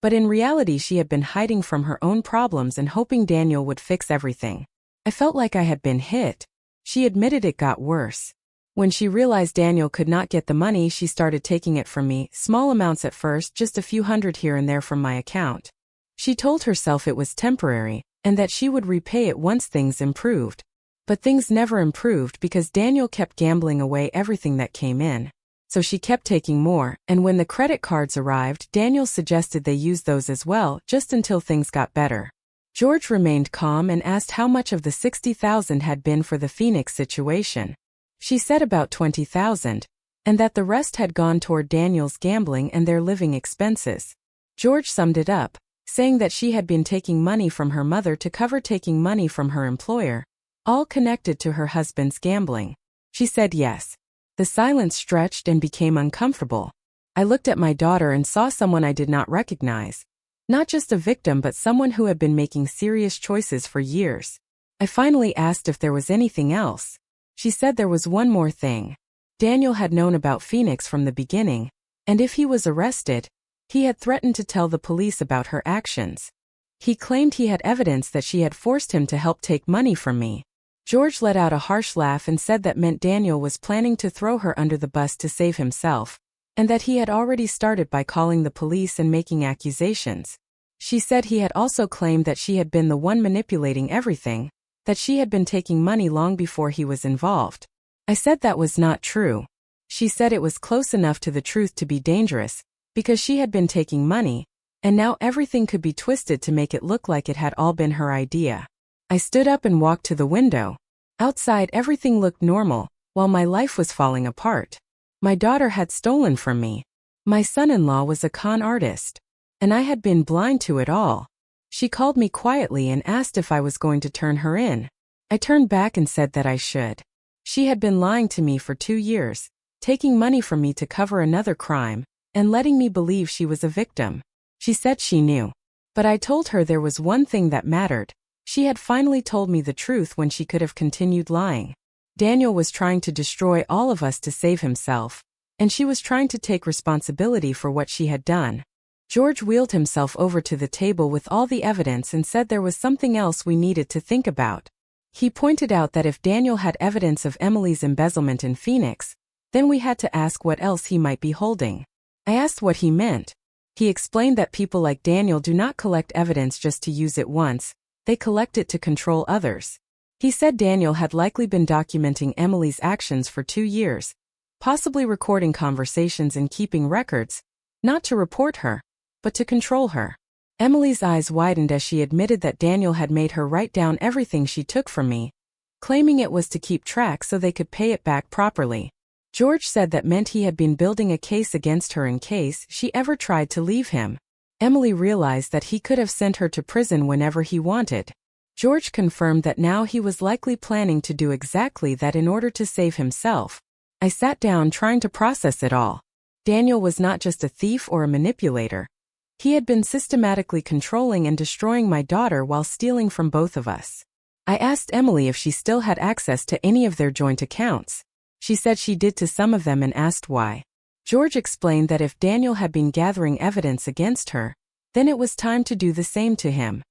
But in reality she had been hiding from her own problems and hoping Daniel would fix everything. I felt like I had been hit. She admitted it got worse. When she realized Daniel could not get the money, she started taking it from me, small amounts at first, just a few hundred here and there from my account. She told herself it was temporary, and that she would repay it once things improved. But things never improved because Daniel kept gambling away everything that came in. So she kept taking more, and when the credit cards arrived, Daniel suggested they use those as well, just until things got better. George remained calm and asked how much of the $60,000 had been for the Phoenix situation. She said about $20,000, and that the rest had gone toward Daniel's gambling and their living expenses. George summed it up, saying that she had been taking money from her mother to cover taking money from her employer, all connected to her husband's gambling. She said yes. The silence stretched and became uncomfortable. I looked at my daughter and saw someone I did not recognize. Not just a victim but someone who had been making serious choices for years. I finally asked if there was anything else. She said there was one more thing. Daniel had known about Phoenix from the beginning, and if he was arrested, he had threatened to tell the police about her actions. He claimed he had evidence that she had forced him to help take money from me. George let out a harsh laugh and said that meant Daniel was planning to throw her under the bus to save himself, and that he had already started by calling the police and making accusations. She said he had also claimed that she had been the one manipulating everything, that she had been taking money long before he was involved. I said that was not true. She said it was close enough to the truth to be dangerous, because she had been taking money, and now everything could be twisted to make it look like it had all been her idea. I stood up and walked to the window. Outside everything looked normal, while my life was falling apart. My daughter had stolen from me. My son-in-law was a con artist. And I had been blind to it all. She called me quietly and asked if I was going to turn her in. I turned back and said that I should. She had been lying to me for 2 years, taking money from me to cover another crime, and letting me believe she was a victim. She said she knew. But I told her there was one thing that mattered. She had finally told me the truth when she could have continued lying. Daniel was trying to destroy all of us to save himself, and she was trying to take responsibility for what she had done. George wheeled himself over to the table with all the evidence and said there was something else we needed to think about. He pointed out that if Daniel had evidence of Emily's embezzlement in Phoenix, then we had to ask what else he might be holding. I asked what he meant. He explained that people like Daniel do not collect evidence just to use it once, they collect it to control others. He said Daniel had likely been documenting Emily's actions for 2 years, possibly recording conversations and keeping records, not to report her, but to control her. Emily's eyes widened as she admitted that Daniel had made her write down everything she took from me, claiming it was to keep track so they could pay it back properly. George said that meant he had been building a case against her in case she ever tried to leave him. Emily realized that he could have sent her to prison whenever he wanted. George confirmed that now he was likely planning to do exactly that in order to save himself. I sat down trying to process it all. Daniel was not just a thief or a manipulator. He had been systematically controlling and destroying my daughter while stealing from both of us. I asked Emily if she still had access to any of their joint accounts. She said she did to some of them and asked why. George explained that if Daniel had been gathering evidence against her, then it was time to do the same to him.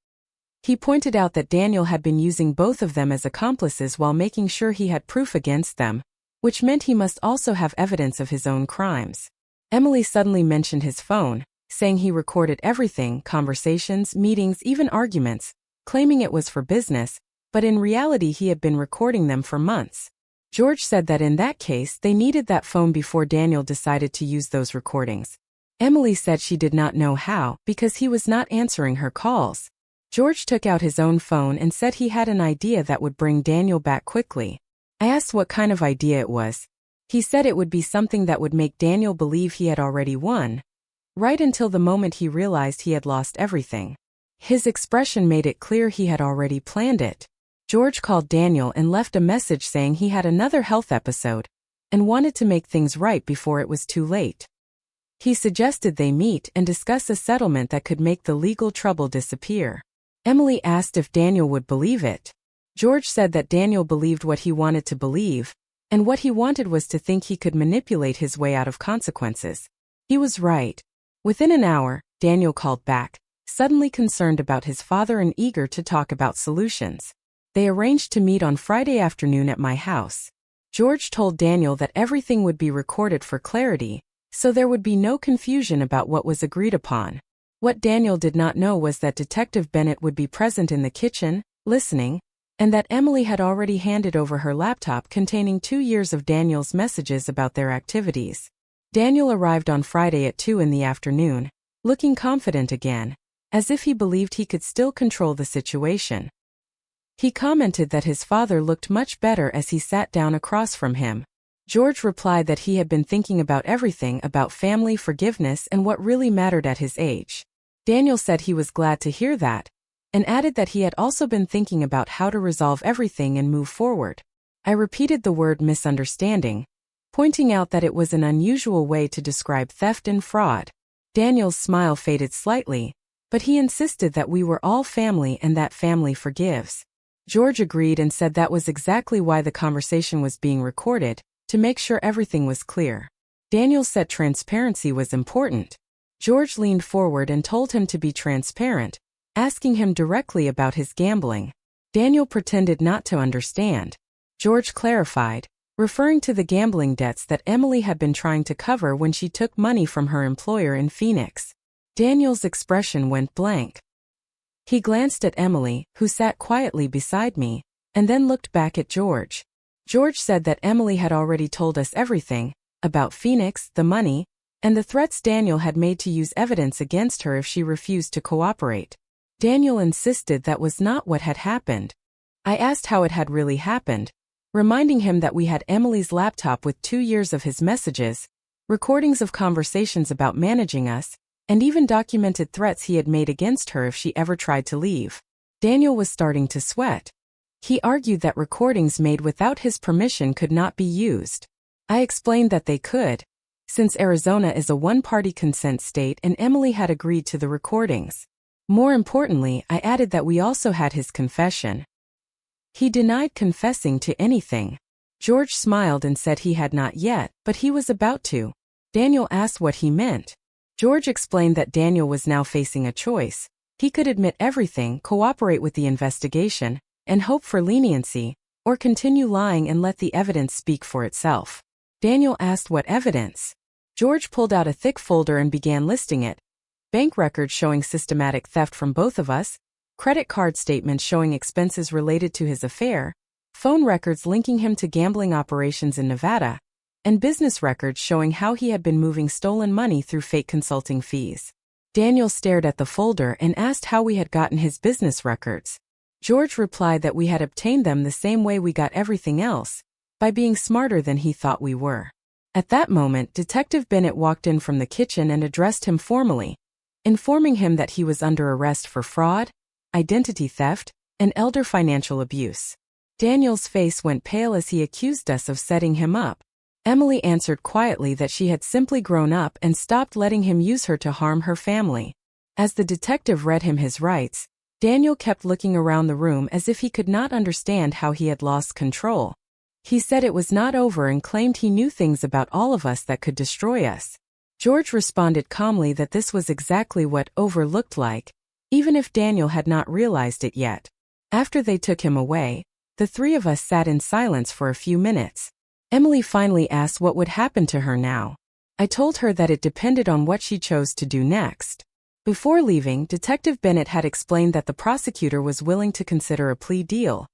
He pointed out that Daniel had been using both of them as accomplices while making sure he had proof against them, which meant he must also have evidence of his own crimes. Emily suddenly mentioned his phone, saying he recorded everything, conversations, meetings, even arguments, claiming it was for business, but in reality he had been recording them for months. George said that in that case they needed that phone before Daniel decided to use those recordings. Emily said she did not know how because he was not answering her calls. George took out his own phone and said he had an idea that would bring Daniel back quickly. I asked what kind of idea it was. He said it would be something that would make Daniel believe he had already won, right until the moment he realized he had lost everything. His expression made it clear he had already planned it. George called Daniel and left a message saying he had another health episode and wanted to make things right before it was too late. He suggested they meet and discuss a settlement that could make the legal trouble disappear. Emily asked if Daniel would believe it. George said that Daniel believed what he wanted to believe, and what he wanted was to think he could manipulate his way out of consequences. He was right. Within an hour, Daniel called back, suddenly concerned about his father and eager to talk about solutions. They arranged to meet on Friday afternoon at my house. George told Daniel that everything would be recorded for clarity, so there would be no confusion about what was agreed upon. What Daniel did not know was that Detective Bennett would be present in the kitchen, listening, and that Emily had already handed over her laptop containing 2 years of Daniel's messages about their activities. Daniel arrived on Friday at 2 in the afternoon, looking confident again, as if he believed he could still control the situation. He commented that his father looked much better as he sat down across from him. George replied that he had been thinking about everything about family, forgiveness, and what really mattered at his age. Daniel said he was glad to hear that, and added that he had also been thinking about how to resolve everything and move forward. I repeated the word misunderstanding, pointing out that it was an unusual way to describe theft and fraud. Daniel's smile faded slightly, but he insisted that we were all family and that family forgives. George agreed and said that was exactly why the conversation was being recorded, to make sure everything was clear. Daniel said transparency was important. George leaned forward and told him to be transparent, asking him directly about his gambling. Daniel pretended not to understand. George clarified, referring to the gambling debts that Emily had been trying to cover when she took money from her employer in Phoenix. Daniel's expression went blank. He glanced at Emily, who sat quietly beside me, and then looked back at George. George said that Emily had already told us everything, about Phoenix, the money, and the threats Daniel had made to use evidence against her if she refused to cooperate. Daniel insisted that was not what had happened. I asked how it had really happened, reminding him that we had Emily's laptop with 2 years of his messages, recordings of conversations about managing us, and even documented threats he had made against her if she ever tried to leave. Daniel was starting to sweat. He argued that recordings made without his permission could not be used. I explained that they could, since Arizona is a one-party consent state and Emily had agreed to the recordings. More importantly, I added that we also had his confession. He denied confessing to anything. George smiled and said he had not yet, but he was about to. Daniel asked what he meant. George explained that Daniel was now facing a choice. He could admit everything, cooperate with the investigation, and hope for leniency, or continue lying and let the evidence speak for itself. Daniel asked what evidence. George pulled out a thick folder and began listing it. Bank records showing systematic theft from both of us, credit card statements showing expenses related to his affair, phone records linking him to gambling operations in Nevada, and business records showing how he had been moving stolen money through fake consulting fees. Daniel stared at the folder and asked how we had gotten his business records. George replied that we had obtained them the same way we got everything else, by being smarter than he thought we were. At that moment, Detective Bennett walked in from the kitchen and addressed him formally, informing him that he was under arrest for fraud, identity theft, and elder financial abuse. Daniel's face went pale as he accused us of setting him up. Emily answered quietly that she had simply grown up and stopped letting him use her to harm her family. As the detective read him his rights, Daniel kept looking around the room as if he could not understand how he had lost control. He said it was not over and claimed he knew things about all of us that could destroy us. George responded calmly that this was exactly what over looked like, even if Daniel had not realized it yet. After they took him away, the three of us sat in silence for a few minutes. Emily finally asked what would happen to her now. I told her that it depended on what she chose to do next. Before leaving, Detective Bennett had explained that the prosecutor was willing to consider a plea deal.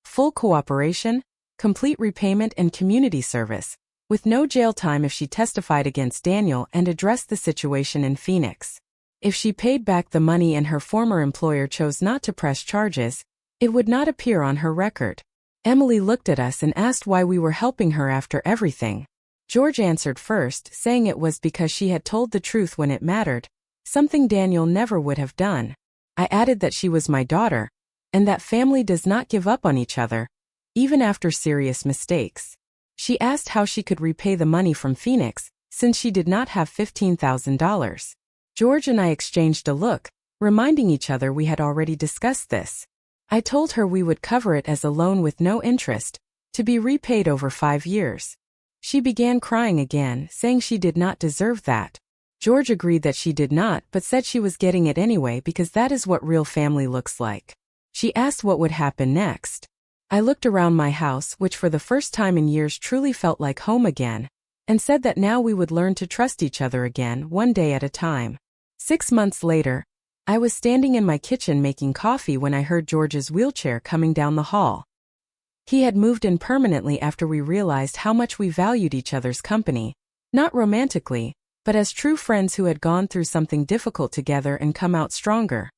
Full cooperation, complete repayment and community service, with no jail time if she testified against Daniel and addressed the situation in Phoenix. If she paid back the money and her former employer chose not to press charges, it would not appear on her record. Emily looked at us and asked why we were helping her after everything. George answered first, saying it was because she had told the truth when it mattered, something Daniel never would have done. I added that she was my daughter, and that family does not give up on each other, even after serious mistakes. She asked how she could repay the money from Phoenix, since she did not have $15,000. George and I exchanged a look, reminding each other we had already discussed this. I told her we would cover it as a loan with no interest, to be repaid over 5 years. She began crying again, saying she did not deserve that. George agreed that she did not, but said she was getting it anyway because that is what real family looks like. She asked what would happen next. I looked around my house, which for the first time in years truly felt like home again, and said that now we would learn to trust each other again, one day at a time. 6 months later, I was standing in my kitchen making coffee when I heard George's wheelchair coming down the hall. He had moved in permanently after we realized how much we valued each other's company, not romantically, but as true friends who had gone through something difficult together and come out stronger.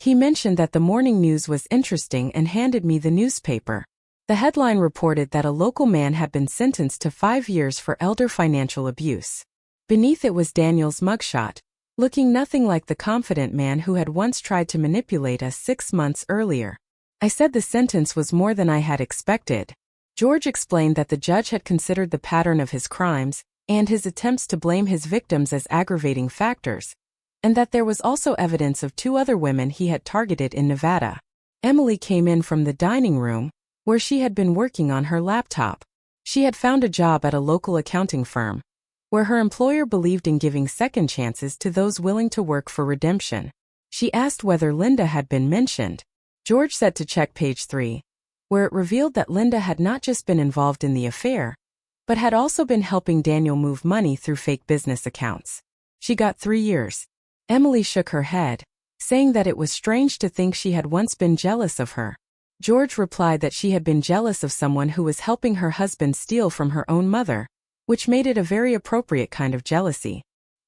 He mentioned that the morning news was interesting and handed me the newspaper. The headline reported that a local man had been sentenced to 5 years for elder financial abuse. Beneath it was Daniel's mugshot, looking nothing like the confident man who had once tried to manipulate us 6 months earlier. I said the sentence was more than I had expected. George explained that the judge had considered the pattern of his crimes and his attempts to blame his victims as aggravating factors, and that there was also evidence of 2 other women he had targeted in Nevada. Emily came in from the dining room, where she had been working on her laptop. She had found a job at a local accounting firm, where her employer believed in giving second chances to those willing to work for redemption. She asked whether Linda had been mentioned. George said to check page 3, where it revealed that Linda had not just been involved in the affair, but had also been helping Daniel move money through fake business accounts. She got 3 years. Emily shook her head, saying that it was strange to think she had once been jealous of her. George replied that she had been jealous of someone who was helping her husband steal from her own mother, which made it a very appropriate kind of jealousy.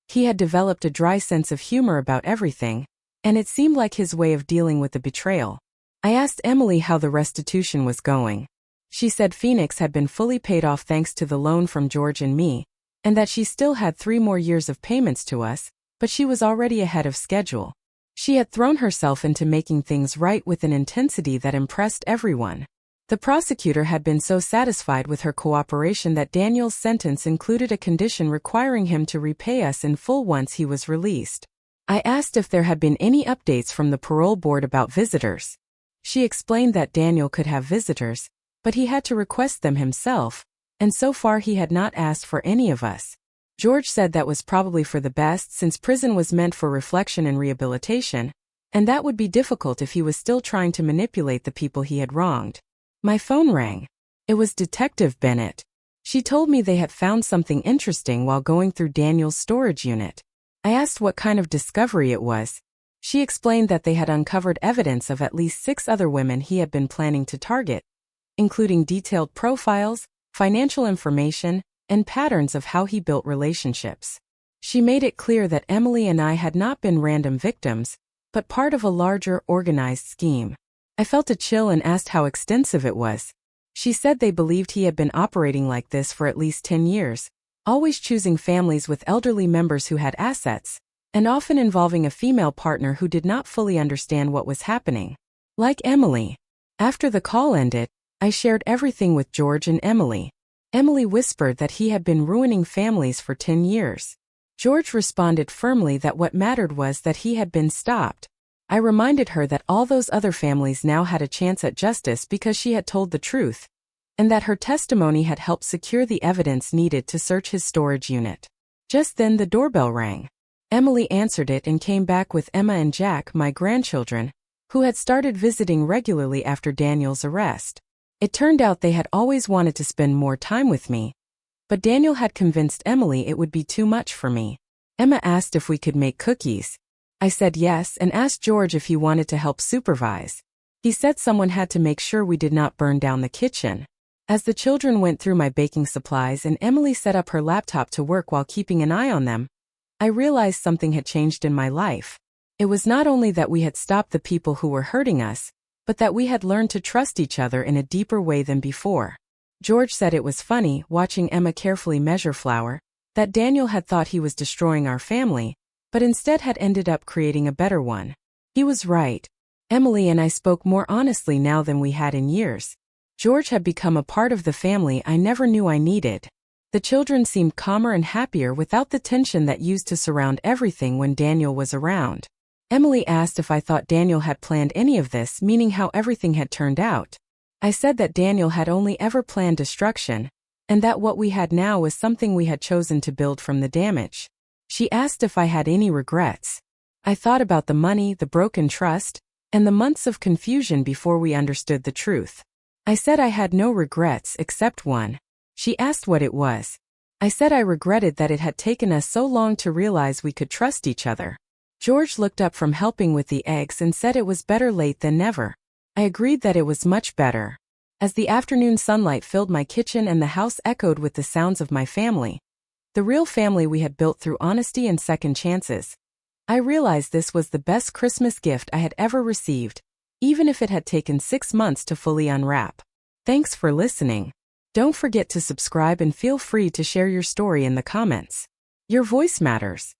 He had developed a dry sense of humor about everything, and it seemed like his way of dealing with the betrayal. I asked Emily how the restitution was going. She said Phoenix had been fully paid off thanks to the loan from George and me, and that she still had 3 more years of payments to us, but she was already ahead of schedule. She had thrown herself into making things right with an intensity that impressed everyone. The prosecutor had been so satisfied with her cooperation that Daniel's sentence included a condition requiring him to repay us in full once he was released. I asked if there had been any updates from the parole board about visitors. She explained that Daniel could have visitors, but he had to request them himself, and so far he had not asked for any of us. George said that was probably for the best since prison was meant for reflection and rehabilitation, and that would be difficult if he was still trying to manipulate the people he had wronged. My phone rang. It was Detective Bennett. She told me they had found something interesting while going through Daniel's storage unit. I asked what kind of discovery it was. She explained that they had uncovered evidence of at least 6 other women he had been planning to target, including detailed profiles, financial information, and patterns of how he built relationships. She made it clear that Emily and I had not been random victims, but part of a larger, organized scheme. I felt a chill and asked how extensive it was. She said they believed he had been operating like this for at least 10 years, always choosing families with elderly members who had assets, and often involving a female partner who did not fully understand what was happening. Like Emily. After the call ended, I shared everything with George and Emily. Emily whispered that he had been ruining families for 10 years. George responded firmly that what mattered was that he had been stopped. I reminded her that all those other families now had a chance at justice because she had told the truth, and that her testimony had helped secure the evidence needed to search his storage unit. Just then the doorbell rang. Emily answered it and came back with Emma and Jack, my grandchildren, who had started visiting regularly after Daniel's arrest. It turned out they had always wanted to spend more time with me, but Daniel had convinced Emily it would be too much for me. Emma asked if we could make cookies. I said yes and asked George if he wanted to help supervise. He said someone had to make sure we did not burn down the kitchen. As the children went through my baking supplies and Emily set up her laptop to work while keeping an eye on them, I realized something had changed in my life. It was not only that we had stopped the people who were hurting us, but that we had learned to trust each other in a deeper way than before. George said it was funny, watching Emma carefully measure flour, that Daniel had thought he was destroying our family, but instead had ended up creating a better one. He was right. Emily and I spoke more honestly now than we had in years. George had become a part of the family I never knew I needed. The children seemed calmer and happier without the tension that used to surround everything when Daniel was around. Emily asked if I thought Daniel had planned any of this, meaning how everything had turned out. I said that Daniel had only ever planned destruction, and that what we had now was something we had chosen to build from the damage. She asked if I had any regrets. I thought about the money, the broken trust, and the months of confusion before we understood the truth. I said I had no regrets except one. She asked what it was. I said I regretted that it had taken us so long to realize we could trust each other. George looked up from helping with the eggs and said it was better late than never. I agreed that it was much better. As the afternoon sunlight filled my kitchen and the house echoed with the sounds of my family, the real family we had built through honesty and second chances, I realized this was the best Christmas gift I had ever received, even if it had taken 6 months to fully unwrap. Thanks for listening. Don't forget to subscribe and feel free to share your story in the comments. Your voice matters.